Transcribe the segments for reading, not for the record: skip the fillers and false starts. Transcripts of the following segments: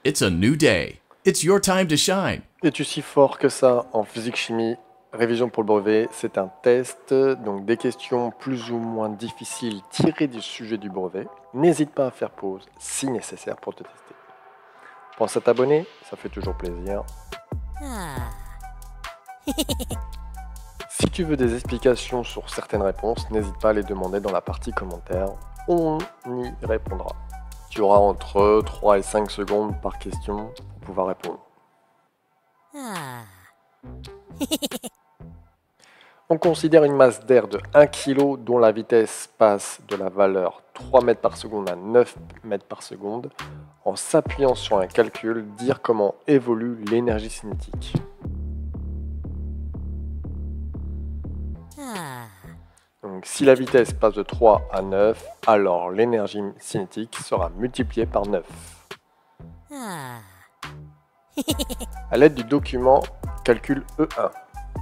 It's a new day. It's your time to shine. Es-tu si fort que ça en physique-chimie? Révision pour le brevet, c'est un test, donc des questions plus ou moins difficiles tirées du sujet du brevet. N'hésite pas à faire pause si nécessaire pour te tester. Pense à t'abonner, ça fait toujours plaisir. Si tu veux des explications sur certaines réponses, n'hésite pas à les demander dans la partie commentaires. On y répondra. Tu auras entre 3 et 5 secondes par question pour pouvoir répondre. On considère une masse d'air de 1 kg dont la vitesse passe de la valeur 3 mètres par seconde à 9 mètres par seconde. En s'appuyant sur un calcul, dire comment évolue l'énergie cinétique. Donc, si la vitesse passe de 3 à 9, alors l'énergie cinétique sera multipliée par 9. À l'aide du document, calcule E1.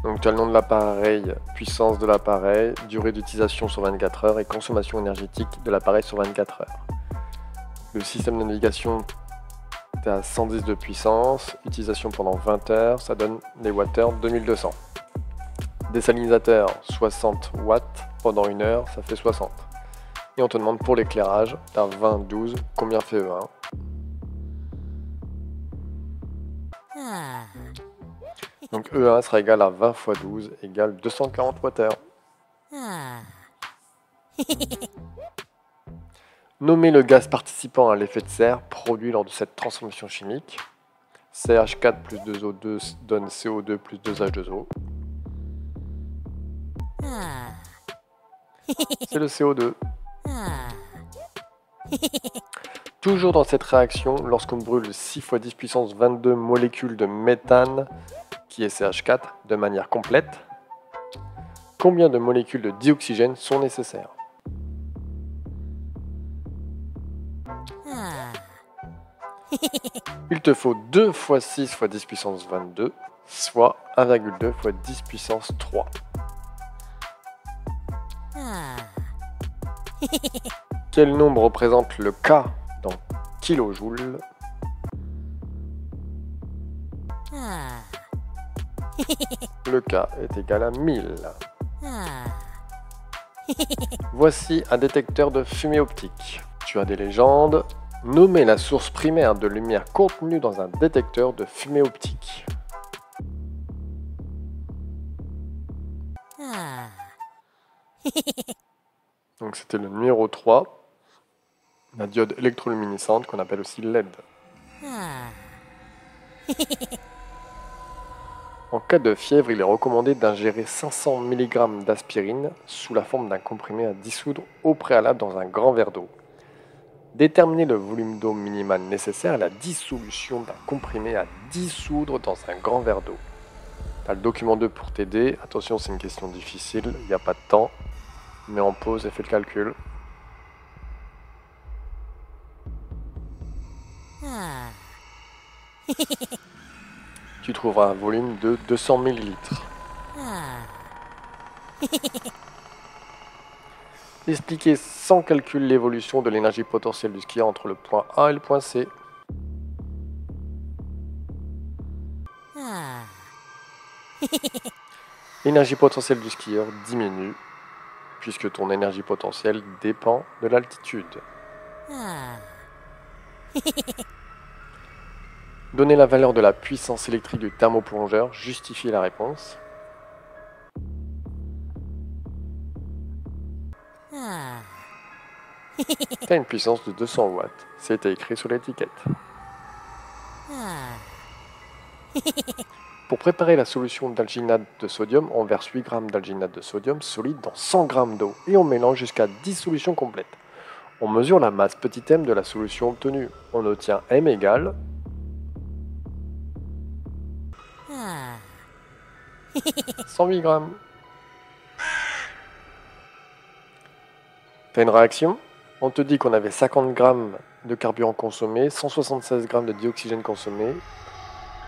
Donc tu as le nom de l'appareil, puissance de l'appareil, durée d'utilisation sur 24 heures et consommation énergétique de l'appareil sur 24 heures. Le système de navigation, tu as 110 de puissance, utilisation pendant 20 heures, ça donne des wattheures 2200. Désalinisateur, 60 watts pendant 1 heure, ça fait 60. Et on te demande pour l'éclairage, tu as 20, 12, combien fait E1? Donc E1 sera égal à 20 fois 12 égale 240 Wh. Nommez le gaz participant à l'effet de serre produit lors de cette transformation chimique. CH4 plus 2O2 donne CO2 plus 2H2O. C'est le CO2. Toujours dans cette réaction, lorsqu'on brûle 6 fois 10 puissance 22 molécules de méthane, qui est CH4, de manière complète, combien de molécules de dioxygène sont nécessaires? Il te faut 2 fois 6 fois 10 puissance 22, soit 1,2 fois 10 puissance 3. Quel nombre représente le K dans kilojoules? Le K est égal à 1000. Voici un détecteur de fumée optique. Tu as des légendes. Nommez la source primaire de lumière contenue dans un détecteur de fumée optique. Donc c'était le numéro 3, la diode électroluminescente qu'on appelle aussi LED. En cas de fièvre, il est recommandé d'ingérer 500 mg d'aspirine sous la forme d'un comprimé à dissoudre au préalable dans un grand verre d'eau. Déterminer le volume d'eau minimal nécessaire à la dissolution d'un comprimé à dissoudre dans un grand verre d'eau. Tu as le document 2 pour t'aider. Attention, c'est une question difficile, il n'y a pas de temps. Mets en pause et fais le calcul. Tu trouveras un volume de 200 ml. Expliquez sans calcul l'évolution de l'énergie potentielle du skieur entre le point A et le point C. L'énergie potentielle du skieur diminue puisque ton énergie potentielle dépend de l'altitude. Donner la valeur de la puissance électrique du thermoplongeur, justifier la réponse. Tu as une puissance de 200 watts, c'était écrit sur l'étiquette. Pour préparer la solution d'alginate de sodium, on verse 8 g d'alginate de sodium solide dans 100 g d'eau et on mélange jusqu'à 10 solutions complètes. On mesure la masse petit m de la solution obtenue. On obtient m égale 108 g. T'as une réaction? On te dit qu'on avait 50 g de carburant consommé, 176 g de dioxygène consommé.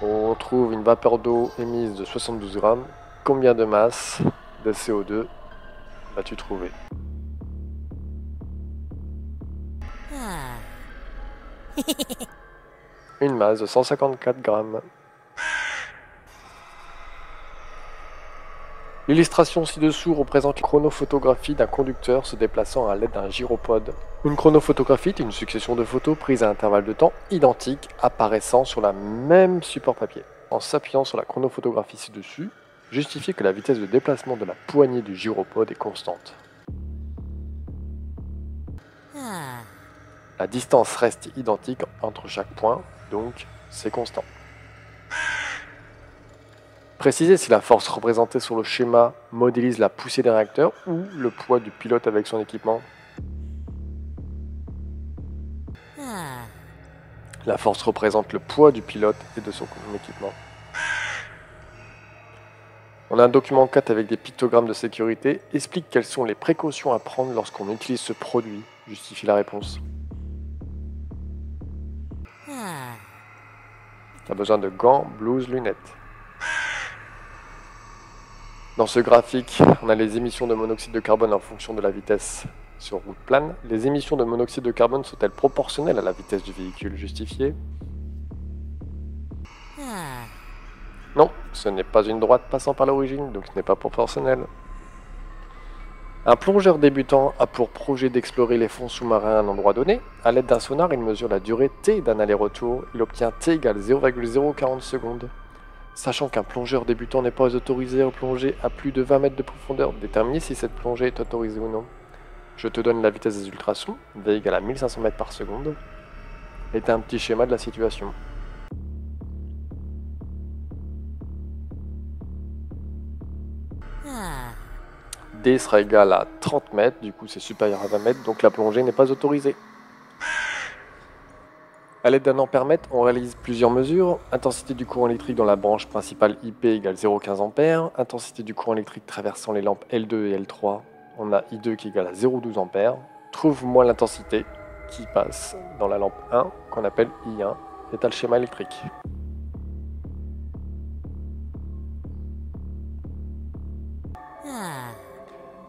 On trouve une vapeur d'eau émise de 72 g. Combien de masse de CO2 vas-tu trouver? une masse de 154 grammes. L'illustration ci-dessous représente une chronophotographie d'un conducteur se déplaçant à l'aide d'un gyropode. Une chronophotographie est une succession de photos prises à intervalles de temps identiques apparaissant sur la même support papier. En s'appuyant sur la chronophotographie ci-dessus, justifiez que la vitesse de déplacement de la poignée du gyropode est constante. La distance reste identique entre chaque point, donc c'est constant. Précisez si la force représentée sur le schéma modélise la poussée des réacteurs ou le poids du pilote avec son équipement. La force représente le poids du pilote et de son équipement. On a un document 4 avec des pictogrammes de sécurité. Explique quelles sont les précautions à prendre lorsqu'on utilise ce produit. Justifie la réponse. Tu as besoin de gants, blouses, lunettes. Dans ce graphique, on a les émissions de monoxyde de carbone en fonction de la vitesse sur route plane. Les émissions de monoxyde de carbone sont-elles proportionnelles à la vitesse du véhicule justifié? Non, ce n'est pas une droite passant par l'origine, donc ce n'est pas proportionnel. Un plongeur débutant a pour projet d'explorer les fonds sous-marins à un endroit donné. À l'aide d'un sonar, il mesure la durée T d'un aller-retour. Il obtient T égale 0,040 secondes. Sachant qu'un plongeur débutant n'est pas autorisé à plonger à plus de 20 mètres de profondeur, déterminez si cette plongée est autorisée ou non. Je te donne la vitesse des ultrasons, V égale à 1500 mètres par seconde, et un petit schéma de la situation. D sera égal à 30 mètres, du coup c'est supérieur à 20 mètres, donc la plongée n'est pas autorisée. A l'aide d'un ampèremètre, on réalise plusieurs mesures. Intensité du courant électrique dans la branche principale IP égale 0,15 A. Intensité du courant électrique traversant les lampes L2 et L3, on a I2 qui est égal à 0,12 A. Trouve-moi l'intensité qui passe dans la lampe 1, qu'on appelle I1, et tu as le schéma électrique.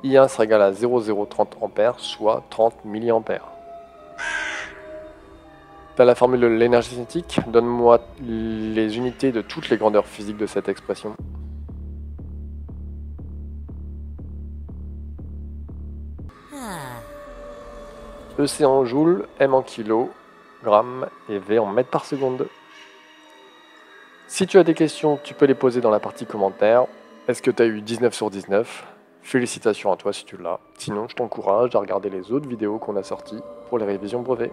I1 sera égal à 0,030 A, soit 30 mA. T'as la formule de l'énergie cinétique. Donne-moi les unités de toutes les grandeurs physiques de cette expression. EC en joules, M en kilos, grammes et V en mètres par seconde. Si tu as des questions, tu peux les poser dans la partie commentaires. Est-ce que tu as eu 19 sur 19? Félicitations à toi si tu l'as. Sinon, je t'encourage à regarder les autres vidéos qu'on a sorties pour les révisions brevets.